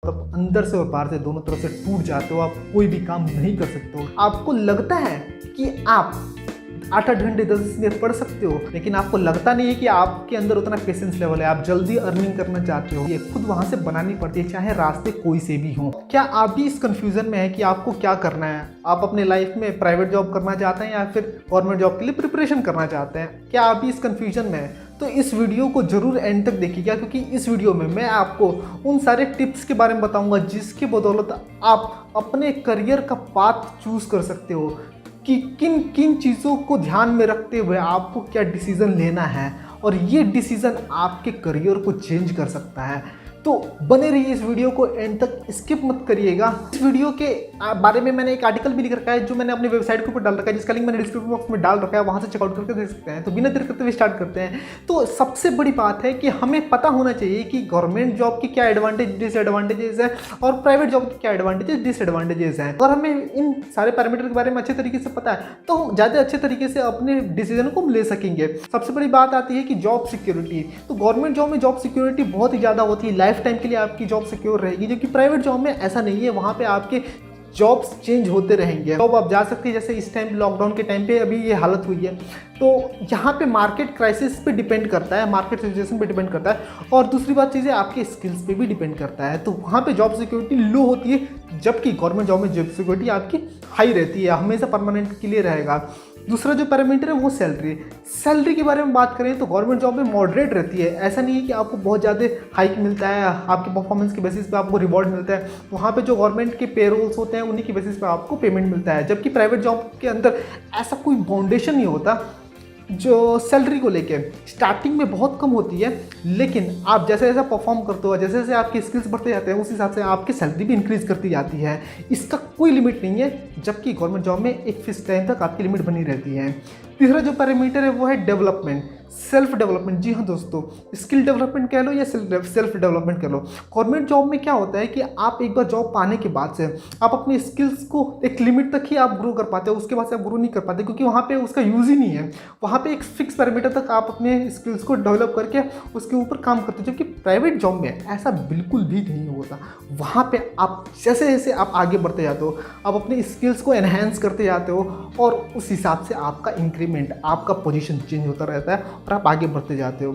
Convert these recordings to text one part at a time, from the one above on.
आप अंदर से और बाहर से दोनों तरफ से टूट जाते हो, आप कोई भी काम नहीं कर सकते हो। आपको लगता है कि आप 8-8 घंटे 10 मिनट पढ़ सकते हो, लेकिन आपको लगता नहीं है कि आपके अंदर उतना पेशेंस लेवल है। आप जल्दी अर्निंग करना चाहते हो, ये खुद वहां से बनानी पड़ती है, चाहे रास्ते कोई से भी हो। क्या आप भी इस कंफ्यूजन में है कि आपको क्या करना है? आप अपने लाइफ में प्राइवेट जॉब करना चाहते हैं या फिर गवर्नमेंट जॉब के लिए प्रिपरेशन करना चाहते हैं? क्या आप भी इस कंफ्यूजन में है? तो इस वीडियो को जरूर एंड तक देखिएगा, क्योंकि इस वीडियो में मैं आपको उन सारे टिप्स के बारे में बताऊंगा जिसके बदौलत आप अपने करियर का पाथ चूज कर सकते हो कि किन किन चीज़ों को ध्यान में रखते हुए आपको क्या डिसीज़न लेना है, और ये डिसीज़न आपके करियर को चेंज कर सकता है। तो बने रहिए इस वीडियो को एंड तक, स्किप मत करिएगा। इस वीडियो के बारे में मैंने एक आर्टिकल भी लिख रखा है जो मैंने अपनी वेबसाइट के ऊपर डाल रखा है, जिसका लिंक मैंने डिस्क्रिप्शन बॉक्स में डाल रखा है, वहाँ से चेकआउट करके देख सकते हैं। तो बिना देर करते हुए स्टार्ट करते हैं। तो सबसे बड़ी बात है कि हमें पता होना चाहिए कि गवर्नमेंट जॉब की क्या एडवांटेज डिसएडवांटेजेस है और प्राइवेट जॉब की क्या एडवांटेजेस डिसएडवांटेजेस हैं। अगर हमें इन सारे पैरामीटर के बारे में अच्छे तरीके से पता है तो हम ज़्यादा अच्छे तरीके से अपने डिसीजन को ले सकेंगे। सबसे बड़ी बात आती है कि जॉब सिक्योरिटी। तो गवर्नमेंट जॉब में जॉब सिक्योरिटी बहुत ही ज़्यादा होती है, लाइफ टाइम के लिए आपकी जॉब सिक्योर रहेगी, जो कि प्राइवेट जॉब में ऐसा नहीं है। वहां पे आपके जॉब्स चेंज होते रहेंगे। जॉब आप जा सकते हैं, जैसे इस टाइम लॉकडाउन के टाइम पे अभी ये हालत हुई है, तो यहाँ पे मार्केट क्राइसिस पे डिपेंड करता है, मार्केट सिचुएशन पे डिपेंड करता है, और दूसरी बात चीज़ है आपके स्किल्स पे भी डिपेंड करता है। तो वहाँ पे जॉब सिक्योरिटी लो होती है, जबकि गवर्नमेंट जॉब में जॉब सिक्योरिटी आपकी हाई रहती है, हमेशा परमानेंट के लिए रहेगा। दूसरा जो पैरामीटर है वो सैलरी के बारे में बात करें तो गवर्नमेंट जॉब में मॉडरेट रहती है। ऐसा नहीं है कि आपको बहुत ज़्यादा हाइक मिलता है, आपके परफॉर्मेंस के बेसिस पे आपको रिवॉर्ड मिलता है। वहाँ पे जो गवर्नमेंट के पेरोल्स होते हैं उन्हीं के बेसिस पे आपको पेमेंट मिलता है, जबकि प्राइवेट जॉब के अंदर ऐसा कोई फाउंडेशन नहीं होता जो सैलरी को लेके। स्टार्टिंग में बहुत कम होती है, लेकिन आप जैसे जैसा परफॉर्म करते हो, जैसे जैसे आपके स्किल्स बढ़ते जाते हैं, उस हिसाब से आपकी सैलरी भी इंक्रीज करती जाती है। इसका कोई लिमिट नहीं है, जबकि गवर्नमेंट जॉब में एक फिक्स टाइम तक आपकी लिमिट बनी रहती है। तीसरा जो पैरामीटर है वो है डेवलपमेंट, सेल्फ डेवलपमेंट। जी हाँ दोस्तों, स्किल डेवलपमेंट कह लो या सेल्फ डेवलपमेंट कह लो। गवर्नमेंट जॉब में क्या होता है कि आप एक बार जॉब पाने के बाद से आप अपने स्किल्स को एक लिमिट तक ही आप ग्रो कर पाते हो, उसके बाद से आप ग्रो नहीं कर पाते, क्योंकि वहाँ पे उसका यूज़ ही नहीं है। वहाँ पे एक फिक्स पैरामीटर तक आप अपने स्किल्स को डेवलप करके उसके ऊपर काम करते हो, जबकि प्राइवेट जॉब में ऐसा बिल्कुल भी नहीं होता। वहाँ पर आप जैसे जैसे आप आगे बढ़ते जाते हो, आप अपने स्किल्स को एनहेंस करते जाते हो, और उस हिसाब से आपका इंक्रीमेंट, आपका पोजीशन चेंज होता रहता है और आप आगे बढ़ते जाते हो।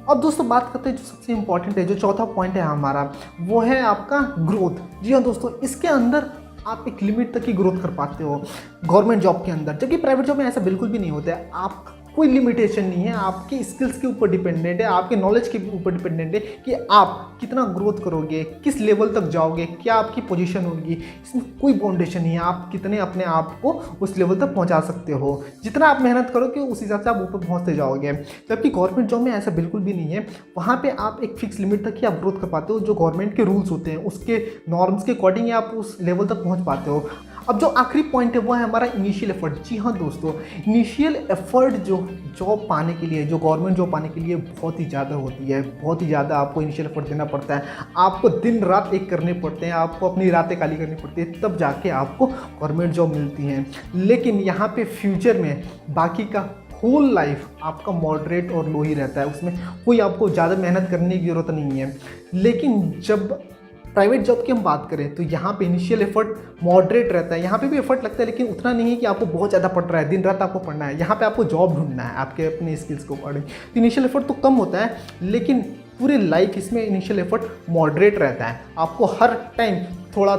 अब दोस्तों बात करते हैं जो सबसे इंपॉर्टेंट है, जो चौथा पॉइंट है हमारा, वो है आपका ग्रोथ। जी हाँ दोस्तों, इसके अंदर आप एक लिमिट तक ही ग्रोथ कर पाते हो गवर्नमेंट जॉब के अंदर, जबकि प्राइवेट जॉब में ऐसा बिल्कुल भी नहीं होता है। आप कोई लिमिटेशन नहीं है, आपके स्किल्स के ऊपर डिपेंडेंट है, आपके नॉलेज के ऊपर डिपेंडेंट है कि आप कितना ग्रोथ करोगे, किस लेवल तक जाओगे, क्या आपकी पोजीशन होगी। इसमें कोई बाउंडेशन नहीं है, आप कितने अपने आप को उस लेवल तक पहुंचा सकते हो। जितना आप मेहनत करोगे उस हिसाब से आप ऊपर पहुंचते जाओगे, जबकि गवर्नमेंट जॉब में ऐसा बिल्कुल भी नहीं है। वहाँ पर आप एक फिक्स लिमिट तक ही आप ग्रोथ कर पाते हो, जो गवर्नमेंट के रूल्स होते हैं उसके नॉर्म्स के अकॉर्डिंग आप उस लेवल तक पहुँच पाते हो। अब जो आखिरी पॉइंट है वो है हमारा इनिशियल एफर्ट। जी हाँ दोस्तों, इनिशियल एफर्ट जो जॉब पाने के लिए, जो गवर्नमेंट जॉब पाने के लिए बहुत ही ज़्यादा होती है, बहुत ही ज़्यादा आपको इनिशियल एफर्ट देना पड़ता है। आपको दिन रात एक करने पड़ते हैं, आपको अपनी रातें काली करनी पड़ती है, तब जाके आपको गवर्नमेंट जॉब मिलती है। लेकिन यहाँ पे फ्यूचर में बाकी का होल लाइफ आपका मॉडरेट और लो ही रहता है, उसमें कोई आपको ज़्यादा मेहनत करने की ज़रूरत नहीं है। लेकिन जब प्राइवेट जॉब की हम बात करें तो यहाँ पे इनिशियल एफर्ट मॉडरेट रहता है, यहाँ पे भी एफर्ट लगता है, लेकिन उतना नहीं है कि आपको बहुत ज़्यादा पढ़ रहा है, दिन रात आपको पढ़ना है। यहाँ पे आपको जॉब ढूंढना है आपके अपने स्किल्स को अकॉर्डिंग। तो इनिशियल एफर्ट तो कम होता है, लेकिन पूरे लाइफ इसमें इनिशियल एफर्ट मॉडरेट रहता है। आपको हर टाइम थोड़ा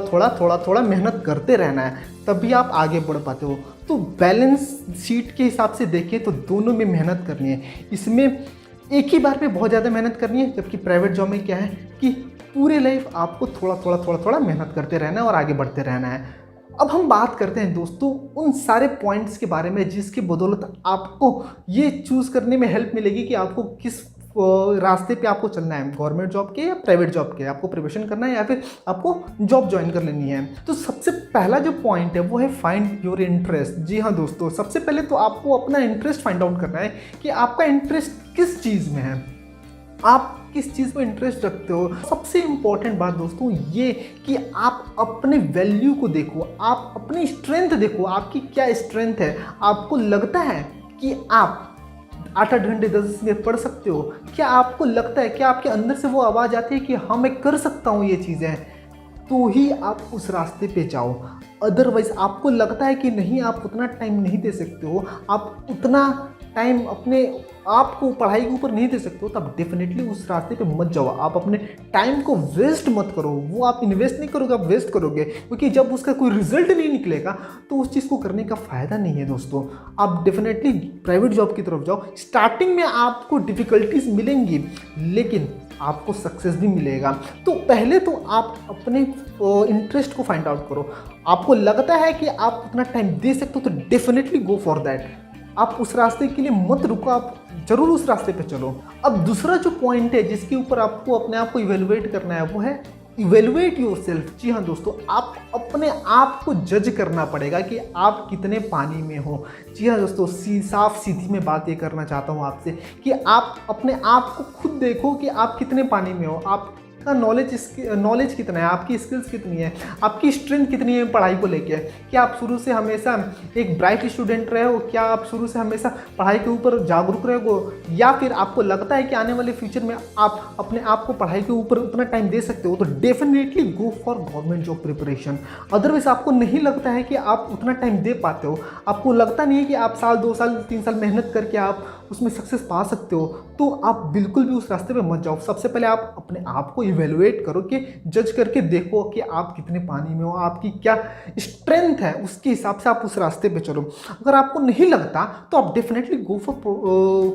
थोड़ा मेहनत करते रहना है, तभी आप आगे बढ़ पाते हो। तो बैलेंस शीट के हिसाब से देखें तो दोनों में मेहनत करनी है। इसमें एक ही बार पे बहुत ज़्यादा मेहनत करनी है, जबकि प्राइवेट जॉब में क्या है कि पूरे लाइफ आपको थोड़ा मेहनत करते रहना है और आगे बढ़ते रहना है। अब हम बात करते हैं दोस्तों उन सारे पॉइंट्स के बारे में जिसकी बदौलत आपको ये चूज़ करने में हेल्प मिलेगी कि आपको किस रास्ते पे आपको चलना है, गवर्नमेंट जॉब के या प्राइवेट जॉब के, आपको प्रिपरेशन करना है या फिर आपको जॉब ज्वाइन कर लेनी है। तो सबसे पहला जो पॉइंट है वो है फाइंड योर इंटरेस्ट। जी हाँ दोस्तों, सबसे पहले तो आपको अपना इंटरेस्ट फाइंड आउट करना है कि आपका इंटरेस्ट किस चीज़ में है, आप किस चीज़ में इंटरेस्ट रखते हो। सबसे इंपॉर्टेंट बात दोस्तों ये कि आप अपने वैल्यू को देखो, आप अपनी स्ट्रेंथ देखो, आपकी क्या स्ट्रेंथ है। आपको लगता है कि आप 8-8 घंटे 10 मिनट पढ़ सकते हो? क्या आपको लगता है, क्या आपके अंदर से वो आवाज़ आती है कि हाँ मैं कर सकता हूँ ये चीज़ें? तो ही आप उस रास्ते पे जाओ। अदरवाइज़ आपको लगता है कि नहीं आप उतना टाइम नहीं दे सकते हो, आप उतना टाइम अपने आप को पढ़ाई के ऊपर नहीं दे सकते हो, तब डेफिनेटली उस रास्ते पे मत जाओ। आप अपने टाइम को वेस्ट मत करो, वो आप इन्वेस्ट नहीं करोगे, आप वेस्ट करोगे, क्योंकि जब उसका कोई रिजल्ट नहीं निकलेगा तो उस चीज़ को करने का फ़ायदा नहीं है दोस्तों। आप डेफिनेटली प्राइवेट जॉब की तरफ जाओ। स्टार्टिंग में आपको डिफ़िकल्टीज मिलेंगी लेकिन आपको सक्सेस भी मिलेगा। तो पहले तो आप अपने इंटरेस्ट को फाइंड आउट करो। आपको लगता है कि आप उतना टाइम दे सकते हो तो डेफिनेटली गो फॉर दैट। आप उस रास्ते के लिए मत रुको, आप जरूर उस रास्ते पे चलो। अब दूसरा जो पॉइंट है जिसके ऊपर आपको अपने आप को इवेलुएट करना है वो है इवेलुएट योरसेल्फ। जी हाँ दोस्तों, आप अपने आप को जज करना पड़ेगा कि आप कितने पानी में हो। जी हाँ दोस्तों, साफ सीधी मैं बात ये करना चाहता हूँ आपसे कि आप अपने आप को खुद देखो कि आप कितने पानी में हो। आपका नॉलेज कितना है, आपकी स्किल्स कितनी है, आपकी स्ट्रेंथ कितनी है पढ़ाई को लेके। क्या आप शुरू से हमेशा एक ब्राइट स्टूडेंट रहे हो, क्या आप शुरू से हमेशा पढ़ाई के ऊपर जागरूक रहे हो, या फिर आपको लगता है कि आने वाले फ्यूचर में आप अपने आप को पढ़ाई के ऊपर उतना टाइम दे सकते हो, तो definitely go for government job preparation. Otherwise आपको नहीं लगता है कि आप उतना टाइम दे पाते हो, आपको लगता नहीं है कि आप साल 2 साल 3 साल मेहनत करके आप उसमें सक्सेस पा सकते हो, तो आप बिल्कुल भी उस रास्ते पे मत जाओ। सबसे पहले आप अपने आप को इवेलुएट करो कि जज करके देखो कि आप कितने पानी में हो, आपकी क्या स्ट्रेंथ है, उसके हिसाब से आप उस रास्ते पे चलो। अगर आपको नहीं लगता तो आप definitely go for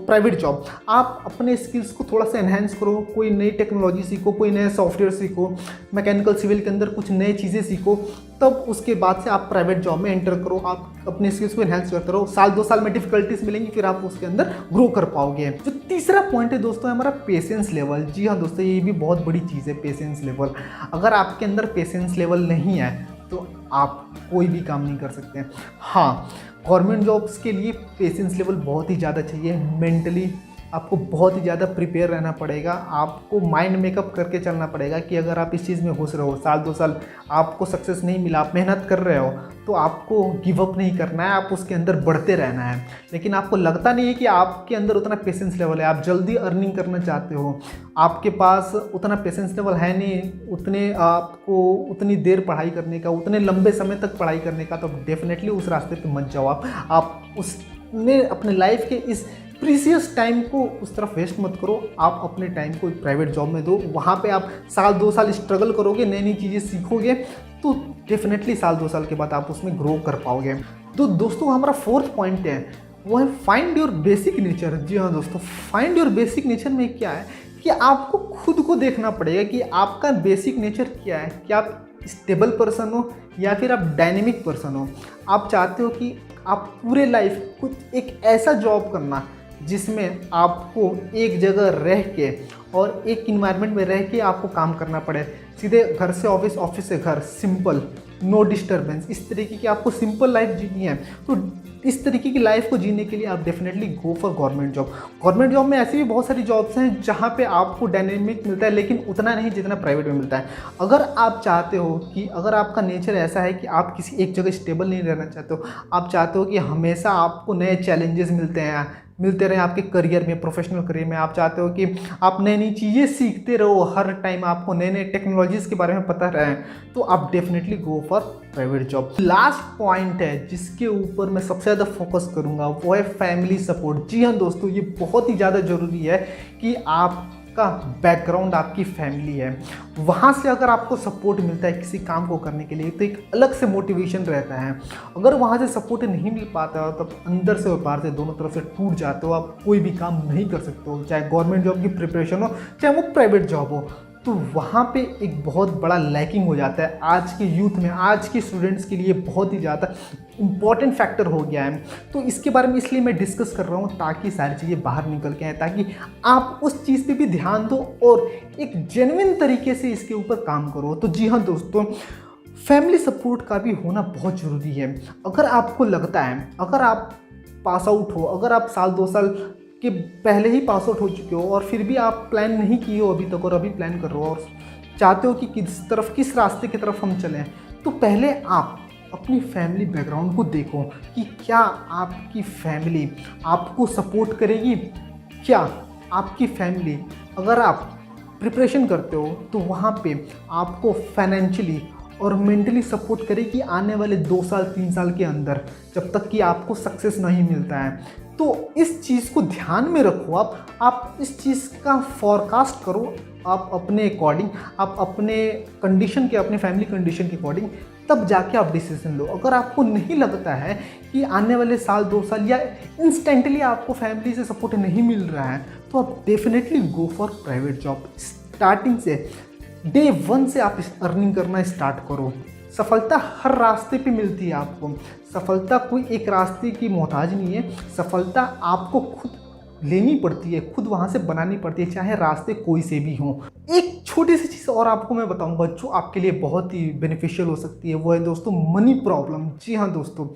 private job. आप अपने स्किल्स को थोड़ा सा एनहेंस करो, कोई नई टेक्नोलॉजी सीखो, कोई नया सॉफ्टवेयर सीखो, मैकेनिकल सिविल के अंदर कुछ नई चीज़ें सीखो, तब उसके बाद से आप प्राइवेट जॉब में एंटर करो। आप अपने स्किल्स को एनहेंस करते रहो। साल 2 साल में डिफिकल्टीज मिलेंगी, फिर आप उसके अंदर ग्रो कर पाओगे। जो तीसरा पॉइंट है दोस्तों, हमारा पेशेंस लेवल। जी हाँ दोस्तों, ये भी बहुत बड़ी चीज़ है, पेशेंस लेवल। अगर आपके अंदर पेशेंस लेवल नहीं है तो आप कोई भी काम नहीं कर सकते। हाँ, गवर्नमेंट जॉब्स के लिए पेशेंस लेवल बहुत ही ज़्यादा चाहिए। मेंटली आपको बहुत ही ज़्यादा प्रिपेयर रहना पड़ेगा, आपको माइंड मेकअप करके चलना पड़ेगा कि अगर आप इस चीज़ में घुस रहे हो, साल 2 साल आपको सक्सेस नहीं मिला, आप मेहनत कर रहे हो, तो आपको गिव अप नहीं करना है, आप उसके अंदर बढ़ते रहना है। लेकिन आपको लगता नहीं है कि आपके अंदर उतना पेशेंस लेवल है, आप जल्दी अर्निंग करना चाहते हो, आपके पास उतना पेशेंस लेवल है नहीं, उतने आपको उतनी देर पढ़ाई करने का, उतने लंबे समय तक पढ़ाई करने का, तो डेफिनेटली उस रास्ते पे मत जाओ। आप उसमें अपने लाइफ के इस प्रीसियस टाइम को उस तरफ वेस्ट मत करो। आप अपने टाइम को प्राइवेट जॉब में दो। वहाँ पे आप साल 2 साल स्ट्रगल करोगे, नई नई चीज़ें सीखोगे, तो डेफिनेटली साल 2 साल के बाद आप उसमें ग्रो कर पाओगे। तो दोस्तों, हमारा 4th पॉइंट है वो है फाइंड योर बेसिक नेचर। जी हाँ दोस्तों, फाइंड योर बेसिक नेचर में क्या है कि आपको खुद को देखना पड़ेगा कि आपका बेसिक नेचर क्या है। क्या आप स्टेबल पर्सन हो या फिर आप डायनेमिक पर्सन हो। आप चाहते हो कि आप पूरे लाइफ कुछ एक ऐसा जॉब करना जिसमें आपको एक जगह रह के और एक इन्वायरमेंट में रह के आपको काम करना पड़े, सीधे घर से ऑफिस, ऑफिस से घर, सिंपल, नो डिस्टर्बेंस, इस तरीके की आपको सिंपल लाइफ जीनी है। तो इस तरीके की लाइफ को जीने के लिए आप definitely go for government job. Government job में ऐसी भी बहुत सारी जॉब्स हैं जहाँ पे आपको डायनेमिक मिलता है, लेकिन उतना नहीं जितना प्राइवेट में मिलता है। अगर आप चाहते हो कि अगर आपका नेचर ऐसा है कि आप किसी एक जगह स्टेबल नहीं रहना चाहते हो, आप चाहते हो कि हमेशा आपको नए चैलेंजेस मिलते रहे आपके करियर में, प्रोफेशनल करियर में, आप चाहते हो कि आप नई नई चीज़ें सीखते रहो, हर टाइम आपको नए नए टेक्नोलॉजीज़ के बारे में पता रहे, तो आप definitely go for private job. Last point है जिसके ऊपर मैं सबसे ज़्यादा फोकस करूंगा वो है फैमिली सपोर्ट। जी हाँ दोस्तों, ये बहुत ही ज़्यादा ज़रूरी है कि आपका बैकग्राउंड, आपकी फैमिली है, वहाँ से अगर आपको सपोर्ट मिलता है किसी काम को करने के लिए तो एक अलग से मोटिवेशन रहता है। अगर वहाँ से सपोर्ट नहीं मिल पाता हो तब अंदर से और बाहर से दोनों तरफ से टूट जाते हो, आप कोई भी काम नहीं कर सकते हो, चाहे गवर्नमेंट जॉब की प्रिपरेशन हो चाहे वो प्राइवेट जॉब हो। तो वहाँ पे एक बहुत बड़ा लैकिंग हो जाता है। आज के यूथ में, आज के स्टूडेंट्स के लिए बहुत ही ज़्यादा इम्पॉर्टेंट फैक्टर हो गया है। तो इसके बारे में इसलिए मैं डिस्कस कर रहा हूँ ताकि सारी चीज़ें बाहर निकल के आए, ताकि आप उस चीज़ पे भी ध्यान दो और एक जेन्युइन तरीके से इसके ऊपर काम करो। तो जी हाँ दोस्तों, फैमिली सपोर्ट का भी होना बहुत ज़रूरी है। अगर आपको लगता है, अगर आप पास आउट हो, अगर आप साल 2 साल कि पहले ही पास आउट हो चुके हो और फिर भी आप प्लान नहीं किए हो अभी तक और अभी प्लान कर रहे हो और चाहते हो कि किस रास्ते की तरफ हम चलें, तो पहले आप अपनी फैमिली बैकग्राउंड को देखो कि क्या आपकी फैमिली आपको सपोर्ट करेगी। क्या आपकी फैमिली, अगर आप प्रिपरेशन करते हो तो वहाँ पे आपको फाइनेंशियली और मेंटली सपोर्ट करे कि आने वाले 2 साल 3 साल के अंदर जब तक कि आपको सक्सेस नहीं मिलता है, तो इस चीज़ को ध्यान में रखो। आप इस चीज़ का फॉरकास्ट करो, आप अपने अकॉर्डिंग, आप अपने कंडीशन के, अपने फैमिली कंडीशन के अकॉर्डिंग, तब जाके आप डिसीजन लो। अगर आपको नहीं लगता है कि आने वाले साल 2 साल या इंस्टेंटली आपको फैमिली से सपोर्ट नहीं मिल रहा है, तो आप definitely go for private job. Starting से डे 1 से आप अर्निंग करना स्टार्ट करो। सफलता हर रास्ते पे मिलती है आपको। सफलता कोई एक रास्ते की मोहताज नहीं है। सफलता आपको खुद लेनी पड़ती है, खुद वहाँ से बनानी पड़ती है, चाहे रास्ते कोई से भी हों। एक छोटी सी चीज़ और आपको मैं बताऊंगा जो आपके लिए बहुत ही बेनिफिशियल हो सकती है, वो है दोस्तों मनी प्रॉब्लम। जी हाँ दोस्तों,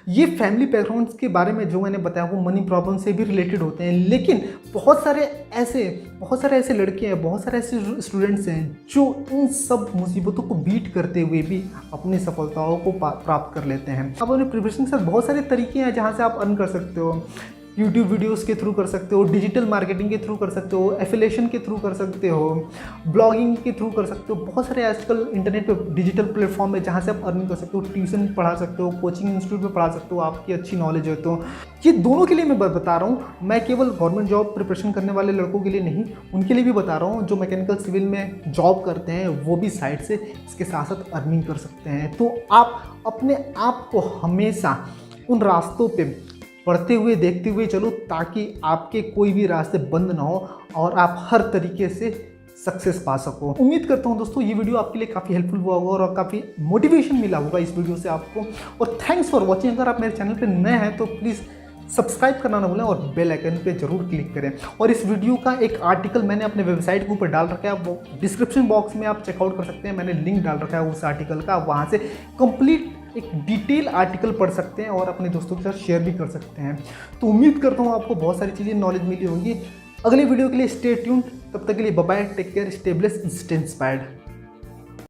ये फैमिली बैकग्राउंड्स के बारे में जो मैंने बताया वो मनी प्रॉब्लम से भी रिलेटेड होते हैं, लेकिन बहुत सारे ऐसे लड़के हैं, बहुत सारे ऐसे स्टूडेंट्स हैं जो इन सब मुसीबतों को बीट करते हुए भी अपनी सफलताओं को प्राप्त कर लेते हैं। आप अपने प्रिपरेशन के साथ बहुत सारे तरीके हैं जहाँ से आप अर्न कर सकते हो। यूट्यूब वीडियोस के थ्रू कर सकते हो, डिजिटल मार्केटिंग के थ्रू कर सकते हो, एफिलिएशन के थ्रू कर सकते हो, ब्लॉगिंग के थ्रू कर सकते हो। बहुत सारे आजकल इंटरनेट पे डिजिटल प्लेटफॉर्म है जहाँ से आप अर्निंग कर सकते हो। ट्यूशन पढ़ा सकते हो, कोचिंग इंस्टीट्यूट में पढ़ा सकते हो, आपकी अच्छी नॉलेज है तो। ये दोनों के लिए मैं बता रहा हूँ, मैं केवल गवर्नमेंट जॉब प्रिपरेशन करने वाले लड़कों के लिए नहीं, उनके लिए भी बता रहा हूँ जो मैकेनिकल सिविल में जॉब करते हैं, वो भी साइड से इसके साथ साथ अर्निंग कर सकते हैं। तो आप अपने आप को हमेशा उन रास्तों पे पढ़ते हुए देखते हुए चलो, ताकि आपके कोई भी रास्ते बंद ना हो और आप हर तरीके से सक्सेस पा सको। उम्मीद करता हूँ दोस्तों ये वीडियो आपके लिए काफ़ी हेल्पफुल हुआ होगा और काफ़ी मोटिवेशन मिला होगा इस वीडियो से आपको। और थैंक्स फॉर वॉचिंग। अगर आप मेरे चैनल पे नए हैं तो प्लीज़ सब्सक्राइब करना ना भूलें और बेल आइकन पे जरूर क्लिक करें। और इस वीडियो का एक आर्टिकल मैंने अपने वेबसाइट के ऊपर डाल रखा है, वो डिस्क्रिप्शन बॉक्स में आप चेकआउट कर सकते हैं। मैंने लिंक डाल रखा है उस आर्टिकल का, वहाँ से कंप्लीट एक डिटेल आर्टिकल पढ़ सकते हैं और अपने दोस्तों के साथ शेयर भी कर सकते हैं। तो उम्मीद करता हूँ आपको बहुत सारी चीज़ें नॉलेज मिली होंगी। अगले वीडियो के लिए स्टे ट्यून्ड। तब तक के लिए bye bye, take care, stay blessed, stay inspired.